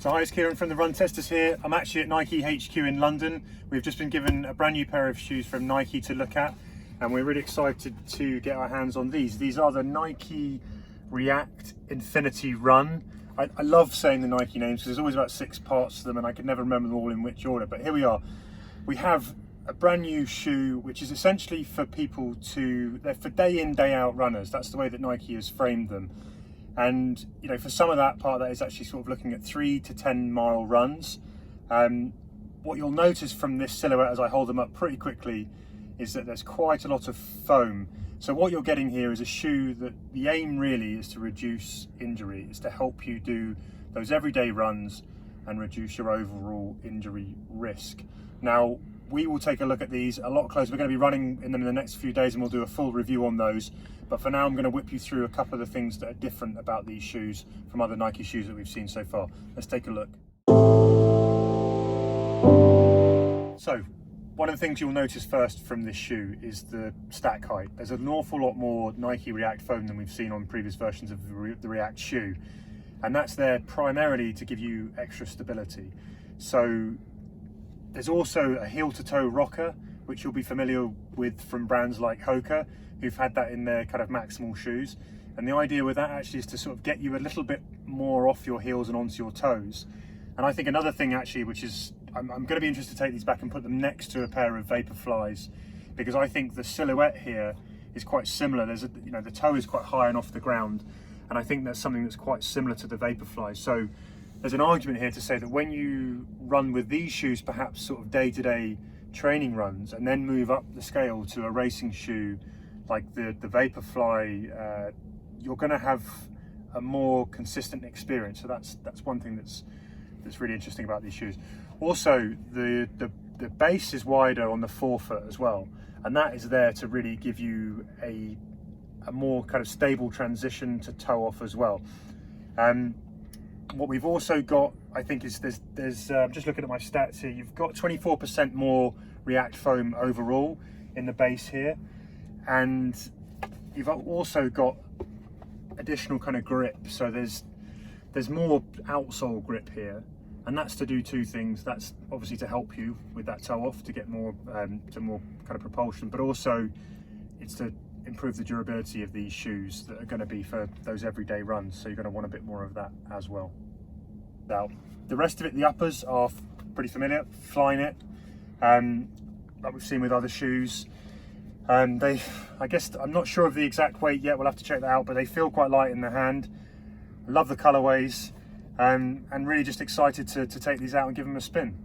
So hi, it's Kieran from the Run Testers here. I'm actually at Nike HQ in London. We've just been given a brand new pair of shoes from Nike to look at, and we're really excited to get our hands on these. These are the Nike React Infinity Run. I love saying the Nike names because there's always about 6 parts to them and I can never remember them all in which order, but here we are. We have a brand new shoe which is essentially for people they're for day in, day out runners. That's the way that Nike has framed them. And you know, for some of that part, that is actually sort of looking at 3 to 10 mile runs. What you'll notice from this silhouette as I hold them up pretty quickly is that there's quite a lot of foam. So what you're getting here is a shoe that the aim really is to reduce injury, is to help you do those everyday runs and reduce your overall injury risk. Now, we will take a look at these a lot closer. We're going to be running in them in the next few days and we'll do a full review on those. But for now, I'm going to whip you through a couple of the things that are different about these shoes from other Nike shoes that we've seen so far. Let's take a look. So, one of the things you'll notice first from this shoe is the stack height. There's an awful lot more Nike React foam than we've seen on previous versions of the React shoe. And that's there primarily to give you extra stability. So, there's also a heel-to-toe rocker, which you'll be familiar with from brands like Hoka, who've had that in their kind of maximal shoes. And the idea with that actually is to sort of get you a little bit more off your heels and onto your toes. And I think another thing actually, which is, I'm going to be interested to take these back and put them next to a pair of Vaporflies, because I think the silhouette here is quite similar. There's the toe is quite high and off the ground, and I think that's something that's quite similar to the Vaporflies. So there's an argument here to say that when you run with these shoes, perhaps sort of day-to-day training runs, and then move up the scale to a racing shoe like the Vaporfly, you're going to have a more consistent experience. So that's one thing that's really interesting about these shoes. Also, the base is wider on the forefoot as well, and that is there to really give you a more kind of stable transition to toe off as well. What we've also got, I think, is there's just looking at my stats here, you've got 24% more React foam overall in the base here, and you've also got additional kind of grip. So there's more outsole grip here, and that's to do 2 things. That's obviously to help you with that toe off, to get more kind of propulsion, but also it's to improve the durability of these shoes that are going to be for those everyday runs. So you're going to want a bit more of that as well. Now, the rest of it, the uppers are pretty familiar. Flyknit, like we've seen with other shoes. I guess I'm not sure of the exact weight yet. We'll have to check that out, but they feel quite light in the hand. I love the colorways, and really just excited to take these out and give them a spin.